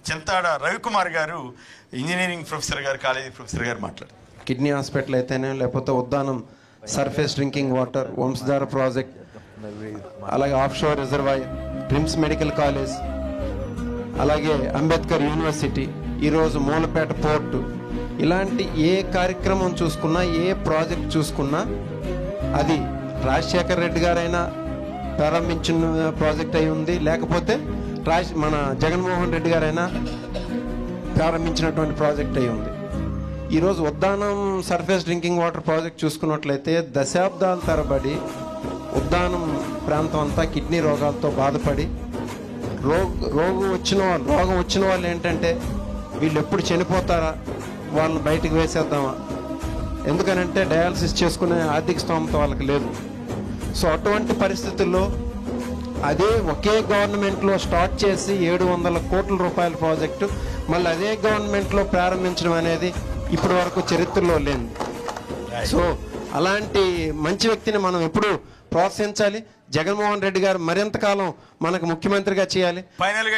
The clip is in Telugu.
చింతాడ రవికుమార్ గారు, ఇంజనీరింగ్ ప్రొఫెసర్ గారు, కాలేజీ ప్రొఫెసర్ గారు మాట్లాడారు. కిడ్నీ హాస్పిటల్ అయితేనే, లేకపోతే Uddanam surface drinking water, Vamsadhara project, అలాగే ఆఫ్షోర్ రిజర్వాయర్, ప్రిమ్స్ మెడికల్ కాలేజ్, అలాగే అంబేద్కర్ యూనివర్సిటీ, ఈరోజు మూలపేట పోర్టు, ఇలాంటి ఏ కార్యక్రమం చూసుకున్నా, ఏ ప్రాజెక్ట్ చూసుకున్నా అది రాజశేఖర్ రెడ్డి గారైనా ప్రారంభించిన ప్రాజెక్ట్ అయి ఉంది, లేకపోతే మన జగన్మోహన్ రెడ్డి గారైనా ప్రారంభించినటువంటి ప్రాజెక్ట్ అయి ఉంది. ఈరోజు Uddanam surface drinking water project చూసుకున్నట్లయితే దశాబ్దాల తరబడి ఉద్దానం ప్రాంతం అంతా కిడ్నీ రోగాలతో బాధపడి రోగం వచ్చిన వాళ్ళు ఏంటంటే వీళ్ళు ఎప్పుడు చనిపోతారా, వాళ్ళని బయటకు వేసేద్దామా, ఎందుకనంటే డయాలసిస్ చేసుకునే ఆర్థిక స్తోమత వాళ్ళకి లేదు. సో అటువంటి పరిస్థితుల్లో అదే ఒకే గవర్నమెంట్లో స్టార్ట్ చేసి 700 కోట్ల రూపాయల ప్రాజెక్టు మళ్ళీ అదే గవర్నమెంట్లో ప్రారంభించడం అనేది ఇప్పటి వరకు చరిత్రలో లేదు. సో అలాంటి మంచి వ్యక్తిని మనం ఎప్పుడు ప్రోత్సహించాలి. జగన్మోహన్ రెడ్డి గారు మరింత కాలం మనకు ముఖ్యమంత్రిగా చేయాలి. ఫైనల్గా